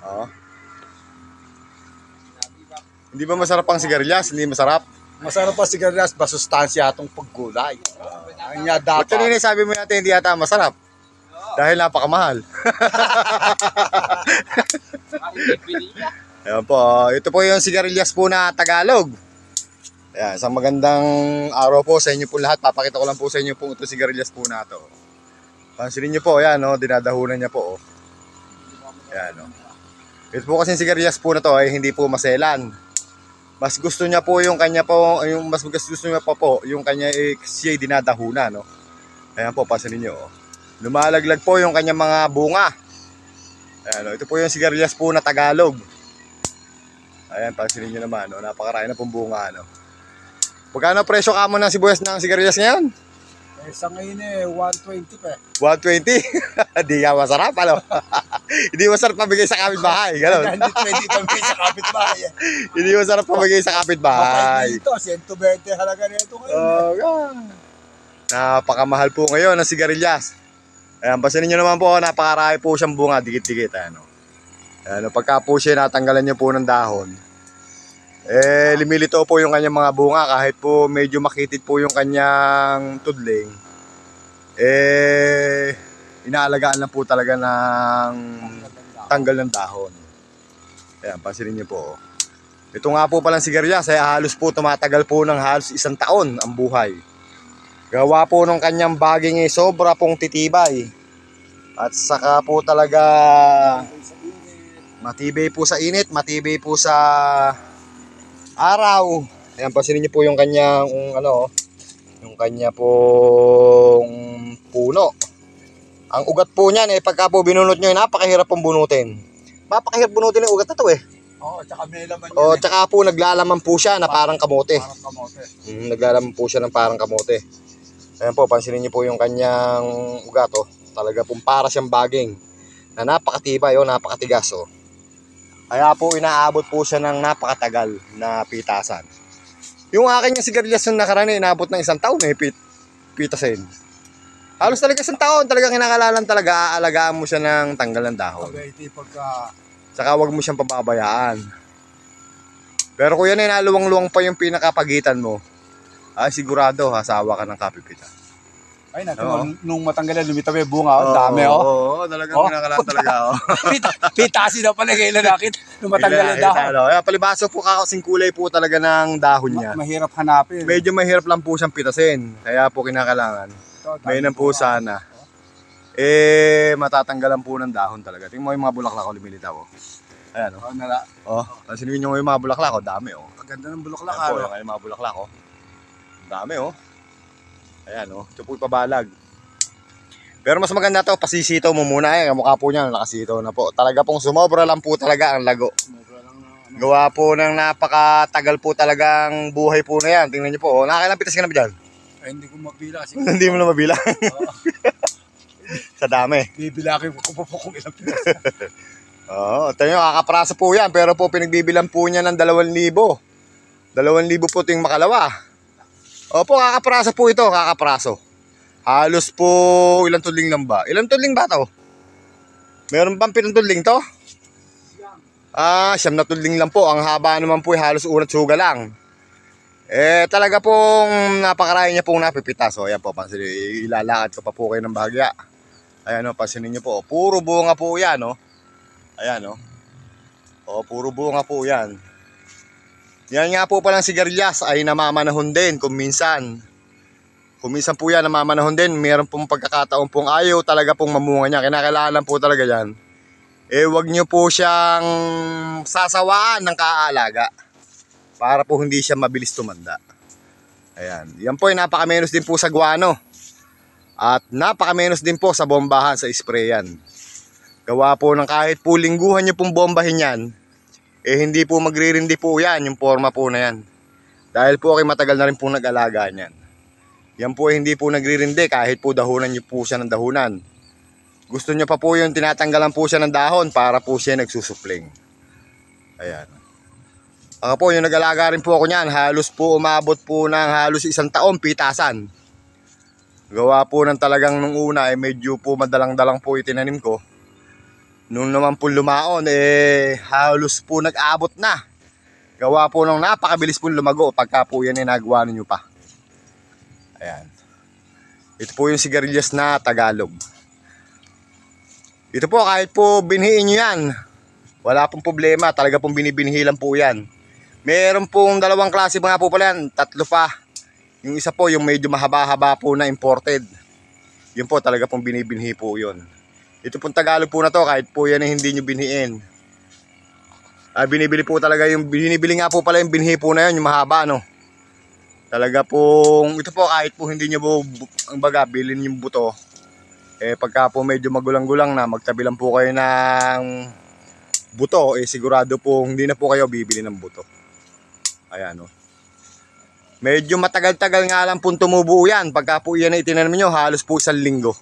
Oo. Hindi ba masarap ang sigarilyas? Hindi masarap. Masarap pa sigarilyas, basustansya atong paggulay. Ang niya Ba't dapat. kanina sabi mo natin hindi yata masarap? Dahil napakamahal. Ayan po, ito po yung sigarilyas po na Tagalog. Ayan, isang magandang araw po sa inyo po lahat. Papakita ko lang po sa inyo po ito sigarilyas po na ito. Pansinin nyo po, ayan o, dinadahunan niya po. Ayan o. Ito po kasi sigarilyas po na to ay hindi po maselan. Mas gusto niya po yung kanya po, mas gusto niya pa po yung kanya siya dinadahunan, no. Ayan po, pansinin niyo. Lumalaglag po yung kanya mga bunga. Ayan, ito po yung sigarilyas po na Tagalog. Ayan, pansinin niyo naman, no. Napakarami na pong bunga, no. Pagkano presyo kamo ng sibuyas ng sigarilyas ngayon? Sa ngayon 120 pa. 120. Hindi nga masarap, ano? Hindi masarap pabigay sa kapitbahay, gano'n. Hindi pwede kami sa kapitbahay. Hindi masarap pabigay sa kapitbahay. Dito, 120 halaga nito ngayon. Napakamahal po ngayon ng sigarilyas. Ayan, pansinin nyo naman po, napakarami po siyang bunga, dikit-dikit. Ayan, pagka po siya natanggalan nyo po ng dahon, limilito po yung kanyang mga bunga kahit po medyo makitid po yung kanyang tudling. Inaalagaan lang po talaga ng tanggal ng dahon. Ayan, pansinin nyo po. Ito nga po palang sigarilyas ay halos po tumatagal po ng halos 1 taon ang buhay. Gawa po ng kanyang baging sobra pong titibay. At saka po talaga matibay po sa init, matibay po sa araw. Ayan, pansinin niyo po yung kanyang yung kanya pong puno. Ang ugat po niyan pagka po binunot niyo, napakahirap pong bunutin. Napakahirap bunutin yung ugat na to Oo, tsaka may laman yan. Oh, tsaka po naglalaman po siya na parang kamote. Parang kamote. Naglalaman po siya ng parang kamote. Ayan po, pansinin niyo po yung kanyang ugat Talaga pong para siyang baging na napakatibay napakatigas Kaya po inaabot po siya ng napakatagal na pitasan. Yung akin yung sigarilyas yung nakaraan inaabot ng 1 taon pitasin. Halos talaga 1 taon talaga kinakalalan talaga, aalagaan mo siya ng tanggal ng dahon. Saka wag mo siyang pababayaan. Pero kung yan naluwang-luwang pa yung pinakapagitan mo, sigurado hasawa ka ng kapipita. Ay, nung matanggal na lumitaw yung bunga, dami Oo, talagang kinakalaan talaga Pitasi na pala kayo nakit nung matanggal yung dahon. Palibaso po kasing kulay po talaga ng dahon niya. Mahirap hanapin. Medyo mahirap lang po siyang pitasin. Kaya po kinakalangan. May nang po sana. Matatanggalan po ng dahon talaga. Tingnan mo yung mga bulaklak lumilitaw. Ayan pansinin nyo yung mga bulaklak dami Ang ganda ng bulaklak. Ayan po, yung mga bulaklak dami Ayan ito po ipabalag. Pero mas maganda to, pasisitaw mo muna mukha po niya nakasitaw na po. Talaga pong sumobra lang po talaga ang lago. Gawa po ng napakatagal po talagang buhay po na yan. Tingnan niyo po, nakakailang pitas ka na ba dyan? Ay, hindi ko mabila. Hindi mo na mabilang. Sa dami. Bibilakin ko po kung ilang pitas. Ito nyo, kakapraso po yan. Pero po pinagbibilang po niya ng 2,000. 2,000 po ito yung makalawa. Opo, kakapraso po ito, kakapraso. Halos po, ilang tudling lang ba? Ilang tudling ba ito? Meron bang pinutudling to? 9 na tudling lang po. Ang haba naman po halos unat suga lang. Talaga pong napakarami niya pong napipitas. Ayan po, pansinin, ilalakad ko pa po kayo ng bahagya. Ayan pansinin niyo po. Puro bunga po yan Ayan puro bunga po yan. Yan nga po palang sigarilyas ay namamanahon din kung minsan. Kung minsan po yan namamanahon din. Meron pong pagkakataon pong ayaw talaga pong mamunga niya. Kinakailangan po talaga yan. Wag nyo po siyang sasawaan ng kaalaga. Para po hindi siya mabilis tumanda. Ayan. Yan po ay napakamenos din po sa guano. At napakamenos din po sa bombahan, sa sprayan. Gawa po ng kahit po lingguhan nyo pong bombahin yan. Hindi po magririndi po yan, yung forma po na yan. Dahil po matagal na rin po nag-alaga niyan. Yan po hindi po nagririndi kahit po dahunan nyo po siya ng dahunan. Gusto nyo pa po yung tinatanggalan po siya ng dahon para po siya nagsusupling. Ayan. Ako po, yung nag-alaga rin po ako niyan, halos po umabot po ng halos 1 taon pitasan. Gawa po ng talagang nung una ay medyo po madalang-dalang po itinanim ko. Nung naman po lumaon halos po nag-abot na. Gawa po ng napakabilis po lumago pagka po yan nagawa ninyo pa. Ayan. Ito po yung sigarilyas na Tagalog. Ito po kahit po binhiin nyo yan, wala pong problema. Talaga pong binibinhi lang po yan. Meron pong dalawang klase mga po pala yan. Tatlo pa. Yung isa po yung medyo mahaba-haba po na imported. Yun po talaga pong binibinhi po yun. Ito pong Tagalog po na to kahit po yan ay hindi nyo binhiin. Binibili po talaga yung binibili nga po pala yung binhi po na yun, yung mahaba no. Talaga pong ito po kahit po hindi nyo po ang baga bilhin yung buto. Pagka po medyo magulang-gulang na magtabi lang po kayo ng buto, sigurado po hindi na po kayo bibili ng buto. Ayan o. Medyo matagal-tagal nga lang po tumubuo yan. Pagka po yan ay itinanim nyo, halos po 1 linggo.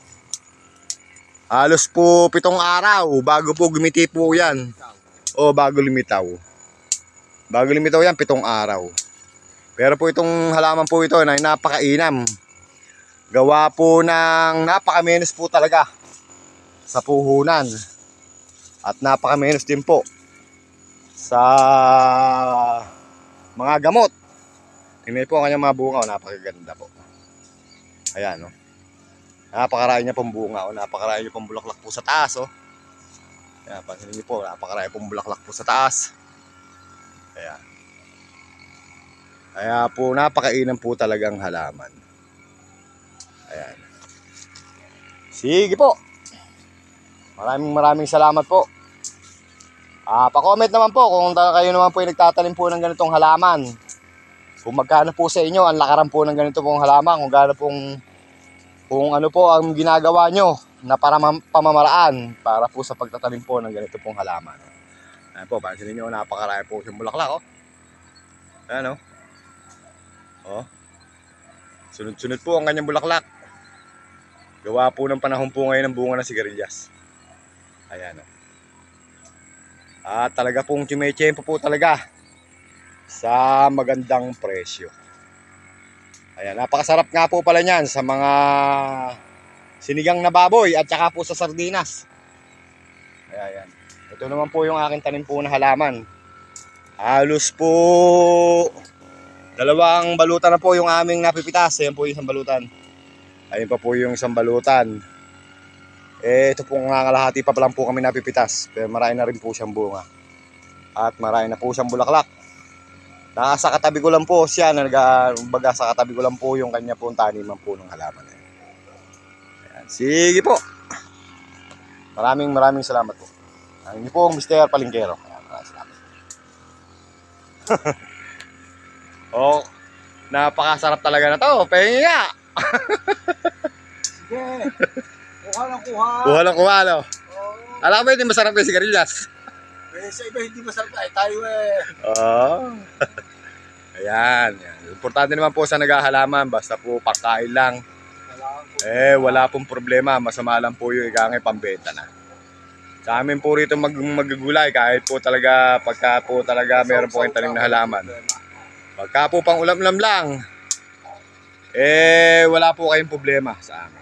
Halos po 7 araw bago po gumiti po yan. O bago lumitaw. Bago lumitaw yan, 7 araw. Pero po itong halaman po ito na napakainam. Gawa po ng napakamenos po talaga sa puhunan. At napakamenos din po sa mga gamot. Tingnan po ang kanyang mga bunga, napakaganda po. Ayan, no. Napakarami niya pong bunga, napakarami niya pong bulaklak po sa taas, oh. Ayan, pansinin niyo po, napakarami pong bulaklak po sa taas. Ayan. Kaya po, napakainam po talagang halaman. Ayan. Sige po. Maraming salamat po. Pa-comment naman po kung kayo naman po yung nagtatanim po ng ganitong halaman. Kung magkano po sa inyo ang lakaran po ng ganito pong halaman, kung gaano pong kung ano po ang ginagawa nyo na pamamaraan para po sa pagtatanim po ng ganito pong halaman. Ayan po, pansinin nyo, napakarami po yung bulaklak, oh. Ayan, oh. Oh. Sunod-sunod po ang kanyang bulaklak. Gawa po ng panahon po ngayon ng bunga ng sigarilyas. Ayan, oh. At talaga pong tiyempo po talaga sa magandang presyo. Ayan, napakasarap nga po pala niyan sa mga sinigang na baboy at saka po sa sardinas. Ayan. Ito naman po yung aking tanim po na halaman. Halos po 2 balutan na po yung aming napipitas. Ayan po yung isang balutan. Ayun pa po yung isang balutan. Ito po nga kalahati pa lang po kami napipitas. Pero marami na rin po siyang bunga. At marami na po siyang bulaklak. Nasa katabi ko lang po siya. Baga sa katabi ko lang po yung kanya po taniman po ng halaman. Ayan. Sige po. Maraming salamat po. Ang inyo po Mr. Palingkero. Ayan, maraming salamat. Oh, napakasarap talaga na to. Pahingi nga. Sige. Kuha lang kuha. Kuha lang kuha, no? Oo. Alam ko ba hindi masarap yung sigarilyas? Sa iba hindi masarap ay tayo Oo. Ayan. Importante naman po sa naghahalaman. Basta po pagkain lang. Wala pong problema. Masama lang po yung ikangay pambenta na. Sa amin po rito magagulay. Kahit po talaga, pagka po talaga meron po kayong tanim na halaman. Pagka po pang ulam-ulam lang, wala po kayong problema sa amin.